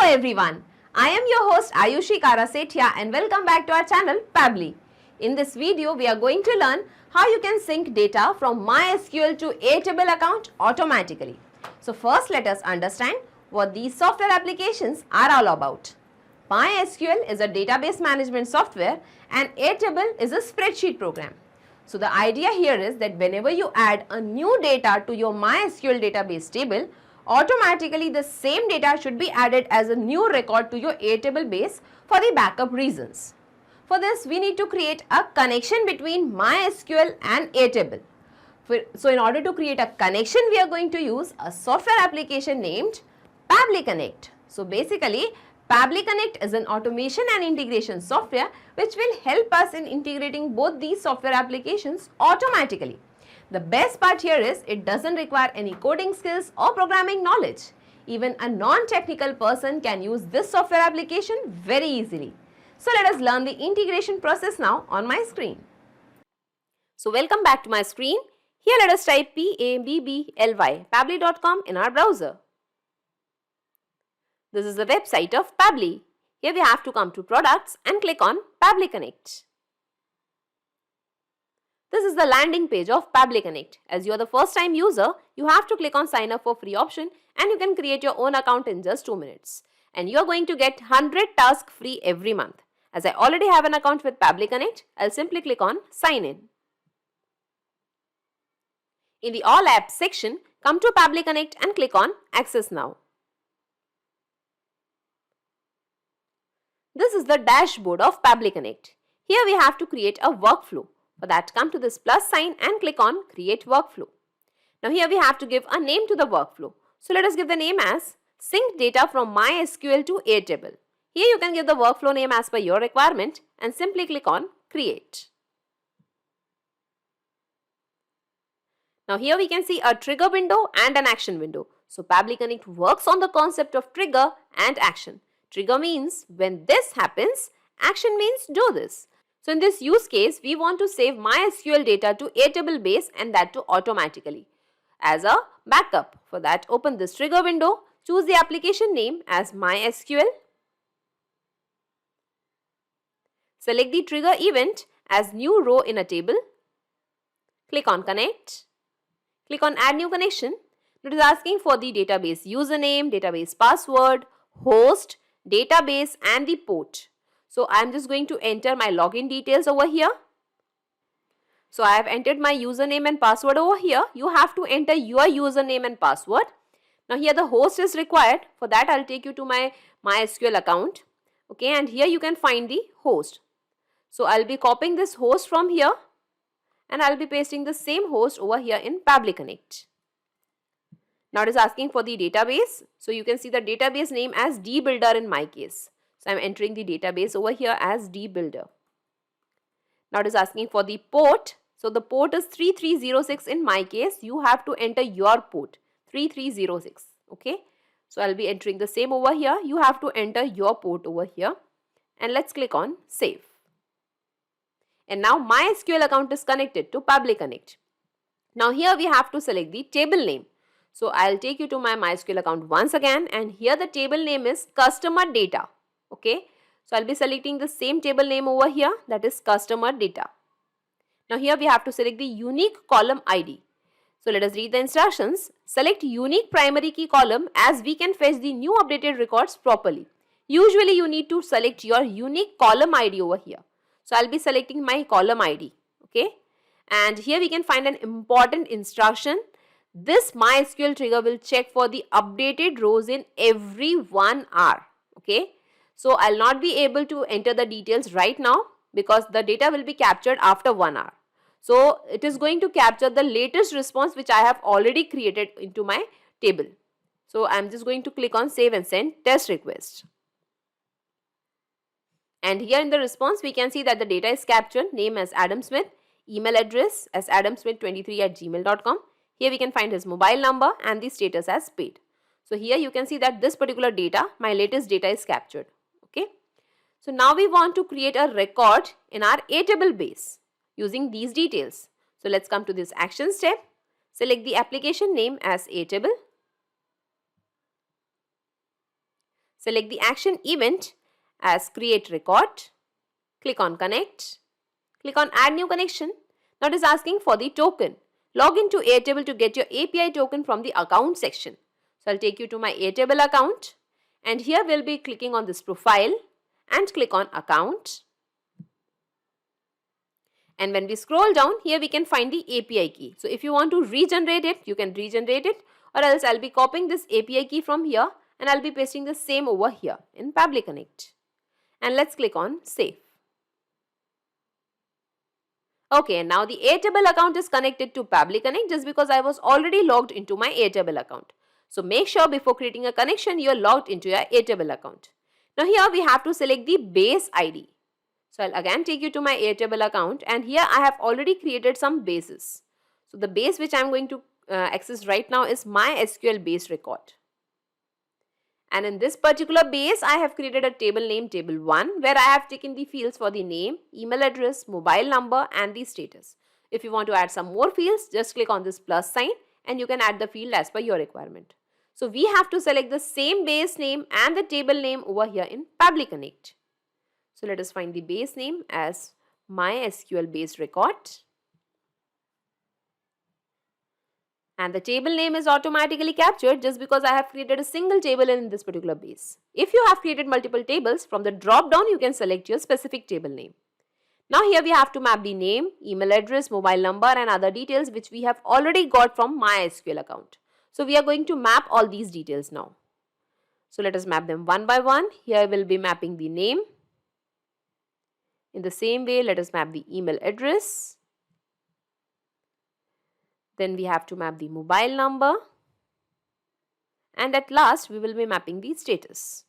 everyone, I am your host Ayushi Karasethia and welcome back to our channel Pabbly. In this video, we are going to learn how you can sync data from MySQL to Airtable account automatically. So first let us understand what these software applications are all about. MySQL is a database management software and Airtable is a spreadsheet program. So the idea here is that whenever you add a new data to your MySQL database table, automatically the same data should be added as a new record to your Airtable base for the backup reasons. For this, we need to create a connection between MySQL and Airtable. So in order to create a connection, we are going to use a software application named Pabbly Connect. So basically, Pabbly Connect is an automation and integration software which will help us in integrating both these software applications automatically. The best part here is it doesn't require any coding skills or programming knowledge. Even a non-technical person can use this software application very easily. So let us learn the integration process now on my screen. So welcome back to my screen. Here let us type Pabbly, pabbly.com in our browser. This is the website of Pabbly. Here we have to come to products and click on Pabbly Connect. This is the landing page of Pabbly Connect. As you are the first time user, you have to click on sign up for free option and you can create your own account in just 2 minutes. And you are going to get 100 tasks free every month. As I already have an account with Pabbly Connect, I'll simply click on sign in. In the all apps section, come to Pabbly Connect and click on access now. This is the dashboard of Pabbly Connect. Here we have to create a workflow. For that, come to this plus sign and click on create workflow. Now here we have to give a name to the workflow. So let us give the name as sync data from MySQL to Airtable. Here you can give the workflow name as per your requirement and simply click on create. Now here we can see a trigger window and an action window. So Pabbly Connect works on the concept of trigger and action. Trigger means when this happens, action means do this. So in this use case, we want to save MySQL data to Airtable base and that too automatically as a backup. For that, open this trigger window, choose the application name as MySQL. Select the trigger event as new row in a table. Click on connect. Click on add new connection. It is asking for the database username, database password, host, database and the port. So I am just going to enter my login details over here. So I have entered my username and password over here. You have to enter your username and password. Now here the host is required. For that I'll take you to my MySQL account. Okay, and here you can find the host. So I'll be copying this host from here and I'll be pasting the same host over here in Pabbly Connect. Now it is asking for the database. So you can see the database name as dbuilder in my case. So I'm entering the database over here as dbuilder. Now it is asking for the port. So the port is 3306 in my case. You have to enter your port 3306. Okay. So I'll be entering the same over here. You have to enter your port over here. And let's click on save. And now MySQL account is connected to Pabbly Connect. Now here we have to select the table name. So I'll take you to my MySQL account once again and here the table name is customer data. Okay, so I'll be selecting the same table name over here, that is customer data. Now here we have to select the unique column ID. So let us read the instructions. Select unique primary key column as we can fetch the new updated records properly. Usually you need to select your unique column ID over here. So I'll be selecting my column ID. Okay, and here we can find an important instruction. This MySQL trigger will check for the updated rows in every 1 hour. Okay. So I'll not be able to enter the details right now because the data will be captured after 1 hour. So it is going to capture the latest response which I have already created into my table. So I'm just going to click on save and send test request. And here in the response we can see that the data is captured, name as Adam Smith, email address as adamsmith23@gmail.com. Here we can find his mobile number and the status as paid. So here you can see that this particular data, my latest data is captured. Okay. So now we want to create a record in our Airtable base using these details. So let's come to this action step. Select the application name as Airtable. Select the action event as create record. Click on connect. Click on add new connection. Now it is asking for the token. Log into Airtable to get your API token from the account section. So I'll take you to my Airtable account, and here we'll be clicking on this profile and click on account. And when we scroll down, here we can find the API key. So if you want to regenerate it, you can regenerate it, or else I'll be copying this API key from here and I'll be pasting the same over here in Pabbly Connect. And let's click on save. Okay, and now the Airtable account is connected to Pabbly Connect just because I was already logged into my Airtable account. So make sure before creating a connection, you are logged into your Airtable account. Now here we have to select the base ID. So I'll again take you to my Airtable account, and here I have already created some bases. So the base which I'm going to access right now is MySQL base record. And in this particular base, I have created a table named table 1 where I have taken the fields for the name, email address, mobile number and the status. If you want to add some more fields, just click on this plus sign and you can add the field as per your requirement. So we have to select the same base name and the table name over here in Pabbly Connect. So let us find the base name as MySQL base record. And the table name is automatically captured just because I have created a single table in this particular base. If you have created multiple tables, from the drop down you can select your specific table name. Now here we have to map the name, email address, mobile number and other details which we have already got from MySQL account. So we are going to map all these details now. So let us map them one by one. Here I will be mapping the name. In the same way, let us map the email address. Then we have to map the mobile number. And at last, we will be mapping the status.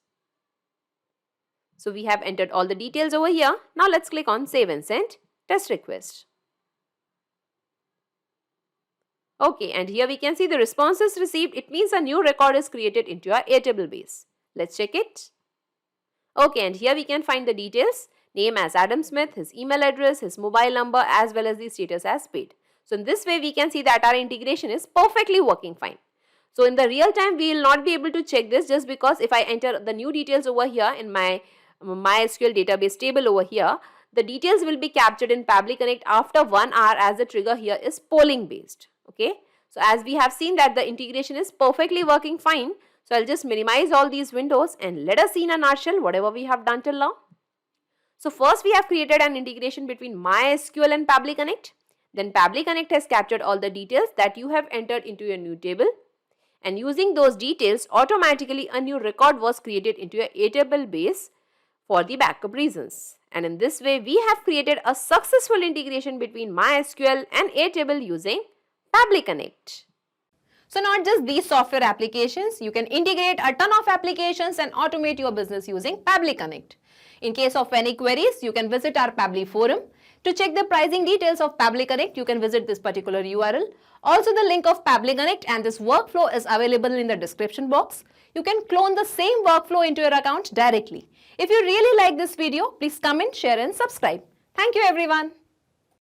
So we have entered all the details over here. Now let's click on save and send test request. Okay, and here we can see the responses received. It means a new record is created into your Airtable base. Let's check it. Okay, and here we can find the details. Name as Adam Smith, his email address, his mobile number as well as the status as paid. So in this way we can see that our integration is perfectly working fine. So in the real time we will not be able to check this just because if I enter the new details over here in my MySQL database table over here, the details will be captured in Pabbly Connect after 1 hour as the trigger here is polling based. Okay. So as we have seen that the integration is perfectly working fine. So I'll just minimize all these windows and let us see in a nutshell whatever we have done till now. So first we have created an integration between MySQL and Pabbly Connect. Then Pabbly Connect has captured all the details that you have entered into your new table. And using those details, automatically a new record was created into your Airtable base for the backup reasons. And in this way, we have created a successful integration between MySQL and Airtable using Pabbly Connect. So not just these software applications, you can integrate a ton of applications and automate your business using Pabbly Connect. In case of any queries, you can visit our Pabbly forum. To check the pricing details of Pabbly Connect, you can visit this particular URL. Also, the link of Pabbly Connect and this workflow is available in the description box. You can clone the same workflow into your account directly. If you really like this video, please comment, share and subscribe. Thank you everyone.